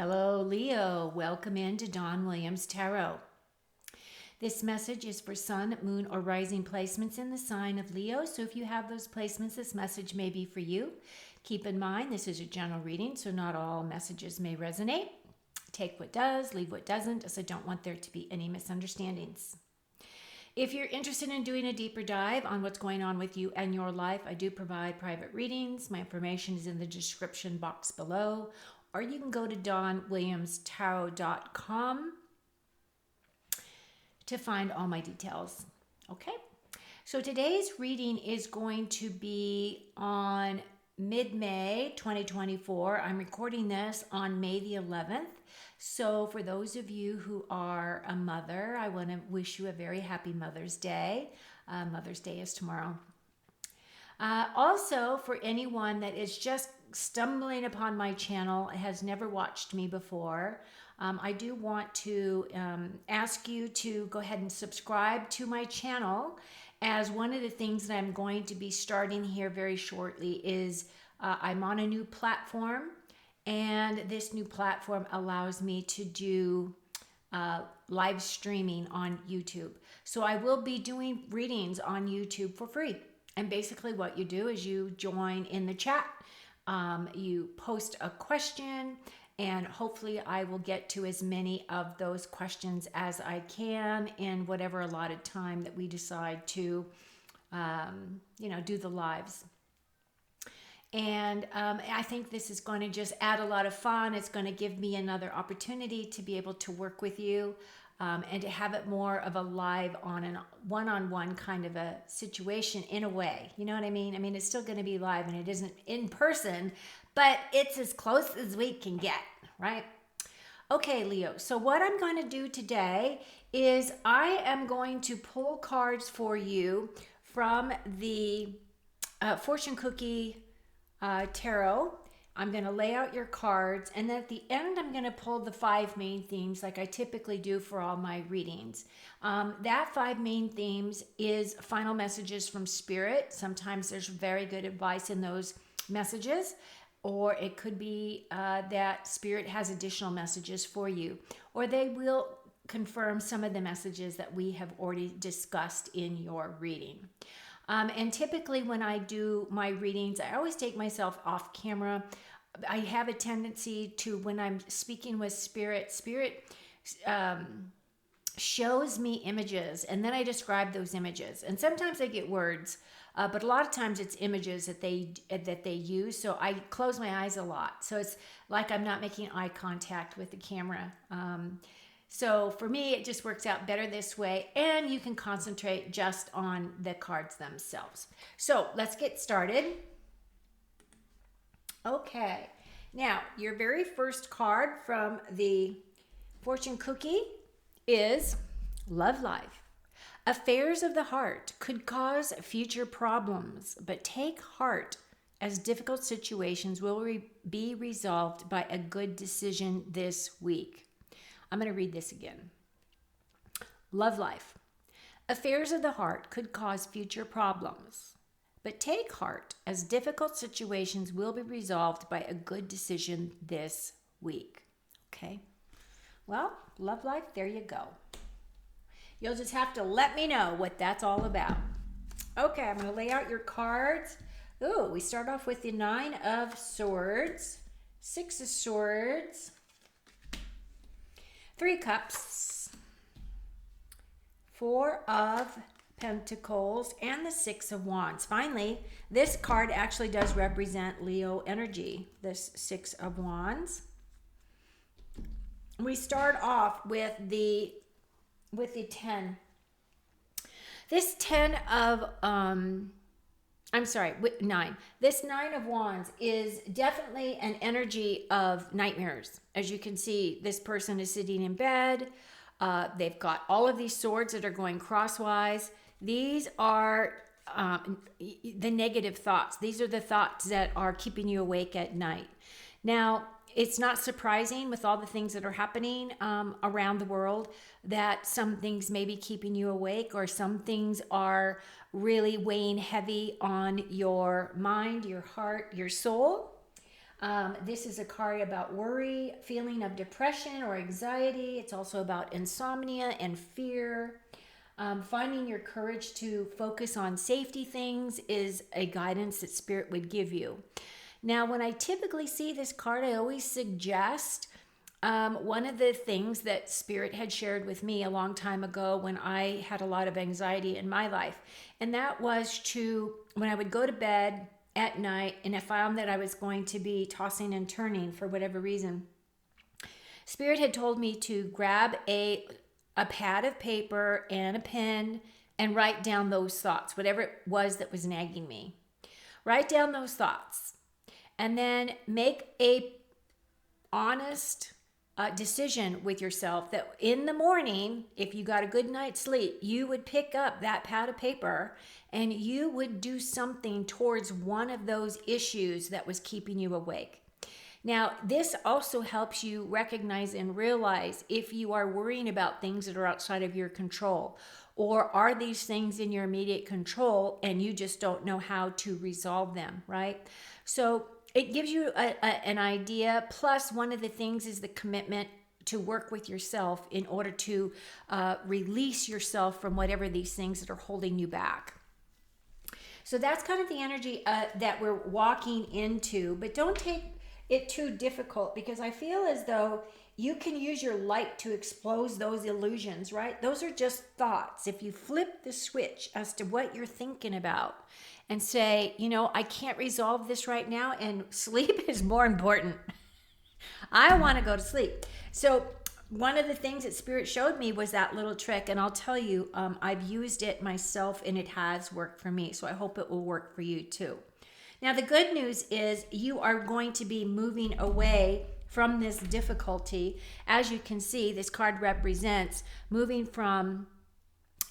Hello, Leo. Welcome into Don Williams Tarot. This message is for sun, moon, or rising placements in the sign of Leo. So if you have those placements, this message may be for you. Keep in mind, this is a general reading, so not all messages may resonate. Take what does, leave what doesn't, as I don't want there to be any misunderstandings. If you're interested in doing a deeper dive on what's going on with you and your life, I do provide private readings. My information is in the description box below, or you can go to donwilliamstarot.com to find all my details. Okay, so today's reading is going to be on mid-May 2024. I'm recording this on May the 11th. So for those of you who are a mother, I want to wish you a very happy Mother's Day. Mother's Day is tomorrow. Also, for anyone that is just stumbling upon my channel, has never watched me before, I do want to ask you to go ahead and subscribe to my channel, as one of the things that I'm going to be starting here very shortly is I'm on a new platform, and this new platform allows me to do live streaming on YouTube. So I will be doing readings on YouTube for free. And basically what you do is you join in the chat, you post a question, and hopefully I will get to as many of those questions as I can in whatever allotted time that we decide to, do the lives. And I think this is going to just add a lot of fun. It's going to give me another opportunity to be able to work with you and to have it more of a live on and one-on-one kind of a situation in a way. You know what I mean? I mean, it's still going to be live and it isn't in person, but it's as close as we can get, right? Okay, Leo. So what I'm going to do today is I am going to pull cards for you from the Fortune Cookie Tarot. I'm going to lay out your cards, and then at the end I'm going to pull the 5 main themes like I typically do for all my readings. That 5 main themes is final messages from Spirit. Sometimes there's very good advice in those messages, or it could be that Spirit has additional messages for you, or they will confirm some of the messages that we have already discussed in your reading. And typically when I do my readings, I always take myself off camera. I have a tendency to, when I'm speaking with Spirit shows me images, and then I describe those images. And sometimes I get words, but a lot of times it's images that they use. So I close my eyes a lot. So it's like I'm not making eye contact with the camera. So for me, it just works out better this way, and you can concentrate just on the cards themselves. So let's get started. Okay, now your very first card from the Fortune Cookie is Love Life. Affairs of the heart could cause future problems, but take heart, as difficult situations will be resolved by a good decision this week. I'm going to read this again. Love life. Affairs of the heart could cause future problems, but take heart, as difficult situations will be resolved by a good decision this week. Okay? Well, love life, there you go. You'll just have to let me know what that's all about. Okay, I'm going to lay out your cards. Ooh, we start off with the 9 of Swords, 6 of Swords, 3 Cups, 4 of Pentacles, and the 6 of Wands. Finally, this card actually does represent Leo energy, this 6 of Wands. We start off with the 10. This 10 of, 9. This 9 of Wands is definitely an energy of nightmares. As you can see, this person is sitting in bed. They've got all of these swords that are going crosswise. These are the negative thoughts. These are the thoughts that are keeping you awake at night. Now, it's not surprising with all the things that are happening around the world that some things may be keeping you awake, or some things are really weighing heavy on your mind, your heart, your soul. This is a card about worry, feeling of depression or anxiety. It's also about insomnia and fear. Finding your courage to focus on safety things is a guidance that Spirit would give you. Now, when I typically see this card, I always suggest one of the things that Spirit had shared with me a long time ago when I had a lot of anxiety in my life. And that was to, when I would go to bed at night and I found that I was going to be tossing and turning for whatever reason, Spirit had told me to grab a pad of paper and a pen and write down those thoughts, whatever it was that was nagging me. Write down those thoughts and then make a honest decision with yourself that in the morning, if you got a good night's sleep, you would pick up that pad of paper and you would do something towards one of those issues that was keeping you awake. Now, this also helps you recognize and realize if you are worrying about things that are outside of your control, or are these things in your immediate control and you just don't know how to resolve them, right? So it gives you an idea. Plus, one of the things is the commitment to work with yourself in order to release yourself from whatever these things that are holding you back. So that's kind of the energy that we're walking into, but don't take it too difficult, because I feel as though you can use your light to expose those illusions, right? Those are just thoughts. If you flip the switch as to what you're thinking about and say, you know, I can't resolve this right now and sleep is more important. I want to go to sleep. So one of the things that Spirit showed me was that little trick. And I'll tell you, I've used it myself and it has worked for me. So I hope it will work for you too. Now, the good news is you are going to be moving away from this difficulty. As you can see, this card represents moving from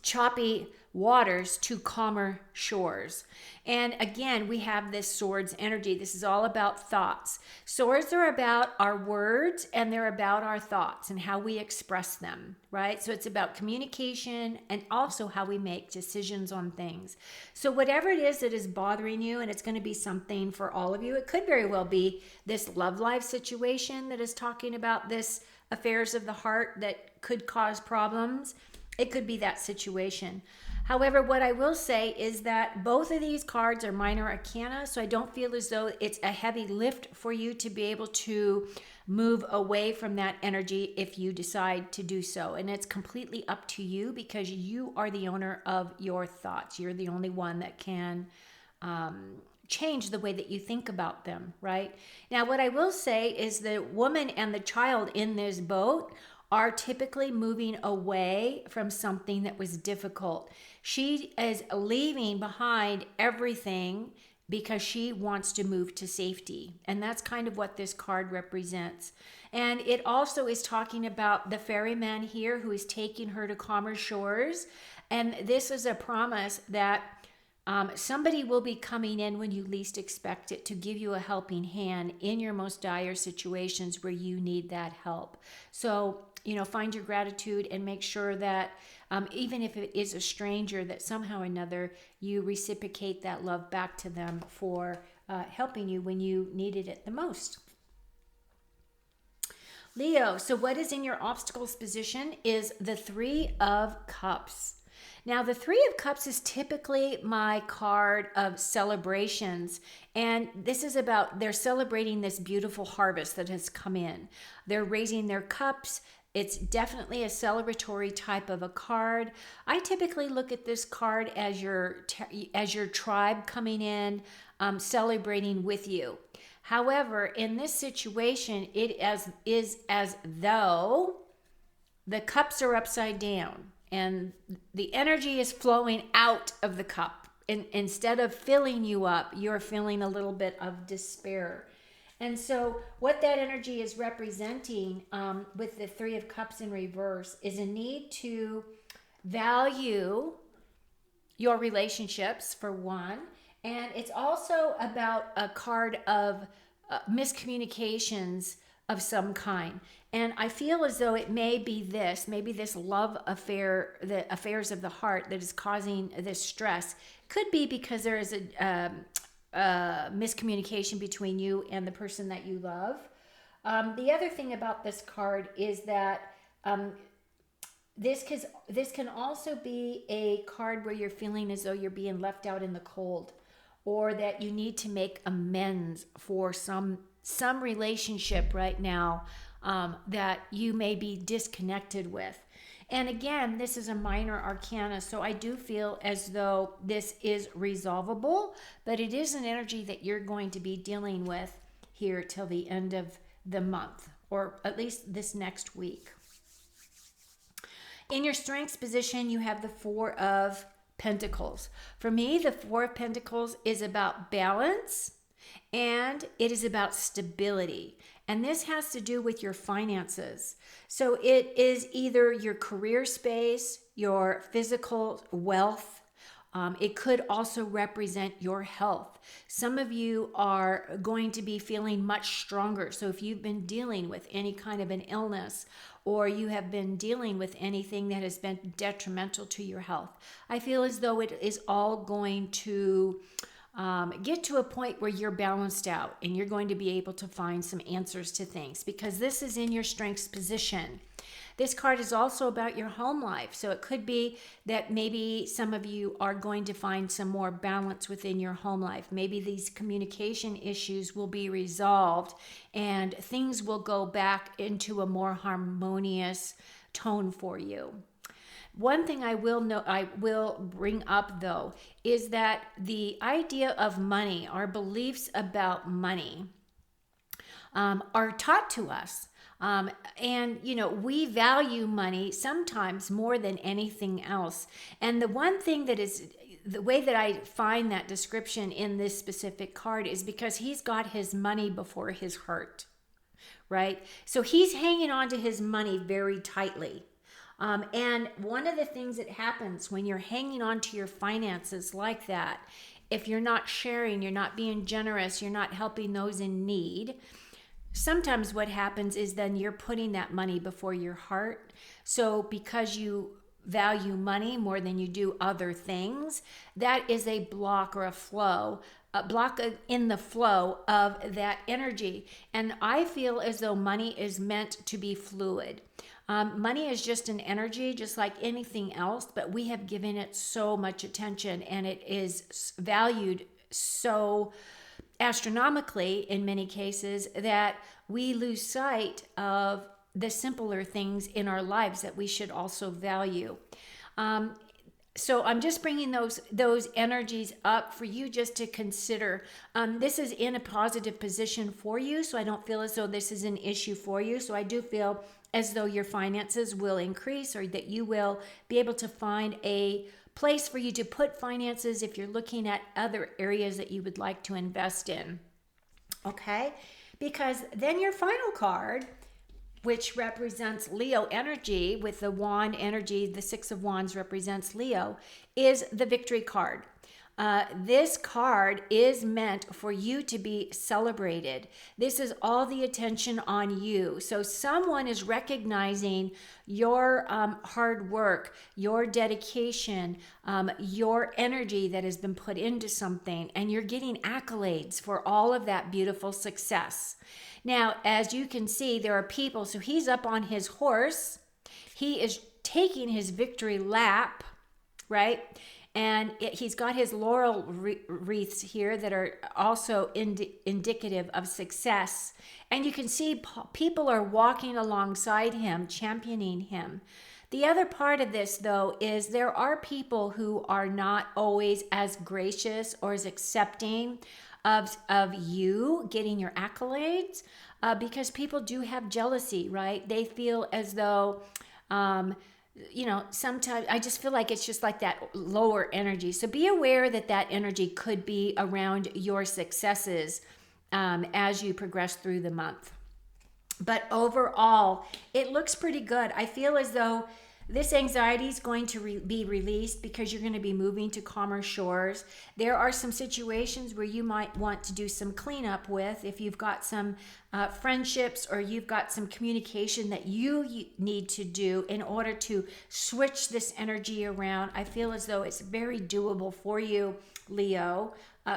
choppy waters to calmer shores. And again, we have this swords energy. This is all about thoughts. Swords are about our words and they're about our thoughts and how we express them, right? So it's about communication and also how we make decisions on things. So whatever it is that is bothering you, and it's going to be something for all of you, it could very well be this love life situation that is talking about this affairs of the heart that could cause problems. It could be that situation. However, what I will say is that both of these cards are minor arcana, so I don't feel as though it's a heavy lift for you to be able to move away from that energy if you decide to do so. And it's completely up to you because you are the owner of your thoughts. You're the only one that can change the way that you think about them, right? Now, what I will say is the woman and the child in this boat are typically moving away from something that was difficult. She is leaving behind everything because she wants to move to safety. And that's kind of what this card represents. And it also is talking about the ferryman here who is taking her to calmer shores. And this is a promise that somebody will be coming in when you least expect it to give you a helping hand in your most dire situations where you need that help. So, you know, find your gratitude and make sure that even if it is a stranger, that somehow or another you reciprocate that love back to them for helping you when you needed it the most. Leo, so what is in your obstacles position is the Three of Cups. Now, the Three of Cups is typically my card of celebrations. And this is about, they're celebrating this beautiful harvest that has come in. They're raising their cups. It's definitely a celebratory type of a card. I typically look at this card as your tribe coming in, celebrating with you. However, in this situation, it is as though the cups are upside down and the energy is flowing out of the cup. And instead of filling you up, you're feeling a little bit of despair. And so what that energy is representing with the Three of Cups in reverse is a need to value your relationships, for one. And it's also about a card of miscommunications of some kind. And I feel as though it may be maybe this love affair, the affairs of the heart that is causing this stress. Could be because there is miscommunication between you and the person that you love. The other thing about this card is that this can also be a card where you're feeling as though you're being left out in the cold, or that you need to make amends for some relationship right now that you may be disconnected with. And again, this is a minor arcana, so I do feel as though this is resolvable, but it is an energy that you're going to be dealing with here till the end of the month, or at least this next week. In your strengths position, you have the Four of Pentacles. For me, the Four of Pentacles is about balance, and it is about stability. And this has to do with your finances. So it is either your career space, your physical wealth. It could also represent your health. Some of you are going to be feeling much stronger. So if you've been dealing with any kind of an illness, or you have been dealing with anything that has been detrimental to your health, I feel as though it is all going to get to a point where you're balanced out and you're going to be able to find some answers to things, because this is in your strengths position. This card is also about your home life. So it could be that maybe some of you are going to find some more balance within your home life. Maybe these communication issues will be resolved and things will go back into a more harmonious tone for you. One thing I will bring up though is that the idea of money, our beliefs about money, are taught to us. And we value money sometimes more than anything else. And the one thing that is the way that I find that description in this specific card is because he's got his money before his heart, right? So he's hanging on to his money very tightly. And one of the things that happens when you're hanging on to your finances like that, if you're not sharing, you're not being generous, you're not helping those in need, sometimes what happens is then you're putting that money before your heart. So because you value money more than you do other things, that is a block or a block in the flow of that energy. And I feel as though money is meant to be fluid. Money is just an energy, just like anything else, but we have given it so much attention, and it is valued so astronomically in many cases that we lose sight of the simpler things in our lives that we should also value. So I'm just bringing those energies up for you just to consider. This is in a positive position for you, so I don't feel as though this is an issue for you. So I do feel as though your finances will increase, or that you will be able to find a place for you to put finances if you're looking at other areas that you would like to invest in. Okay? Because then your final card, which represents Leo energy, with the wand energy, the Six of Wands represents Leo, is the Victory card. This card is meant for you to be celebrated. This is all the attention on you. So someone is recognizing your hard work, your dedication, your energy that has been put into something, and you're getting accolades for all of that beautiful success. Now, as you can see, there are people, so he's up on his horse. He is taking his victory lap, right? And he's got his laurel wreaths here that are also indicative of success. And you can see people are walking alongside him, championing him. The other part of this, though, is there are people who are not always as gracious or as accepting of you getting your accolades, because people do have jealousy, right? They feel as though... sometimes I just feel like it's just like that lower energy. So be aware that that energy could be around your successes as you progress through the month. But overall, it looks pretty good. I feel as though this anxiety is going to be released because you're going to be moving to calmer shores. There are some situations where you might want to do some cleanup with. If you've got some friendships, or you've got some communication that you need to do in order to switch this energy around, I feel as though it's very doable for you, Leo.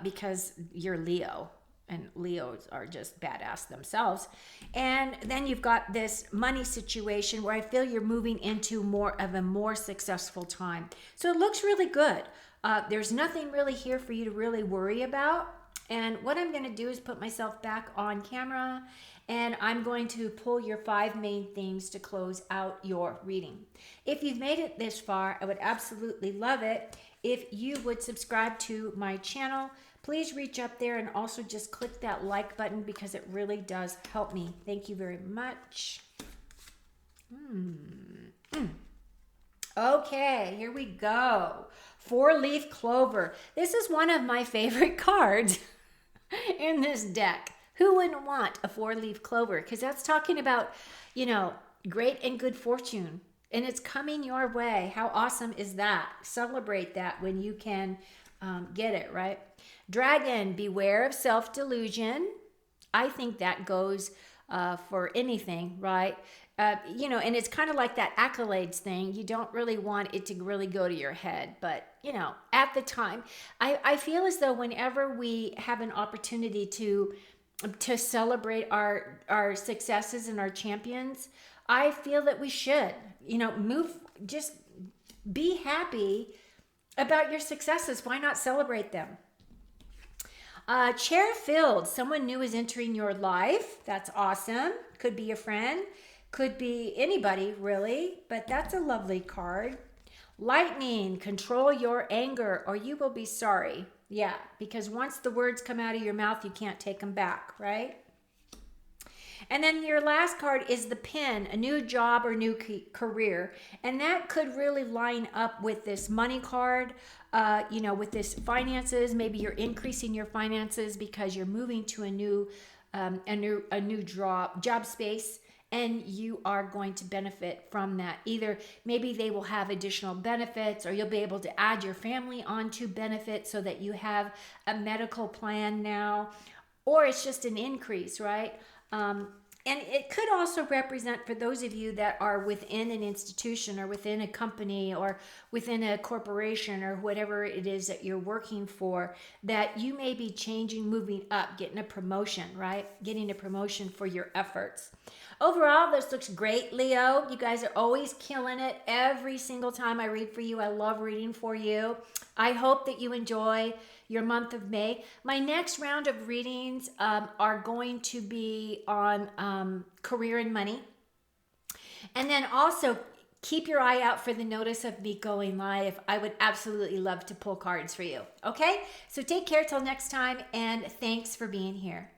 because you're Leo. And Leos are just badass themselves. And then you've got this money situation where I feel you're moving into more successful time. So it looks really good. There's nothing really here for you to really worry about. And what I'm going to do is put myself back on camera, and I'm going to pull your 5 main things to close out your reading. If you've made it this far, I would absolutely love it if you would subscribe to my channel. Please reach up there and also just click that like button because it really does help me. Thank you very much. Okay, here we go. 4-leaf clover. This is one of my favorite cards in this deck. Who wouldn't want a 4-leaf clover? Because that's talking about, great and good fortune. And it's coming your way. How awesome is that? Celebrate that when you can get it, right? Dragon, beware of self-delusion. I think that goes for anything, right? And it's kind of like that accolades thing. You don't really want it to really go to your head. But, at the time, I feel as though whenever we have an opportunity to celebrate our successes and our champions, I feel that we should, just be happy about your successes. Why not celebrate them? Chair filled. Someone new is entering your life. That's awesome. Could be a friend. Could be anybody, really. But that's a lovely card. Lightning. Control your anger or you will be sorry. Yeah, because once the words come out of your mouth, you can't take them back, right? And then your last card is the Pen, a new job or new career. And that could really line up with this money card, with this finances. Maybe you're increasing your finances because you're moving to a new job space, and you are going to benefit from that. Either maybe they will have additional benefits, or you'll be able to add your family onto benefits so that you have a medical plan now, or it's just an increase, right? And it could also represent for those of you that are within an institution or within a company or within a corporation or whatever it is that you're working for, that you may be changing, moving up, getting a promotion, right? Getting a promotion for your efforts. Overall, this looks great, Leo. You guys are always killing it every single time I read for you. I love reading for you. I hope that you enjoy your month of May. My next round of readings are going to be on career and money. And then also keep your eye out for the notice of me going live. I would absolutely love to pull cards for you. Okay? So take care till next time, and thanks for being here.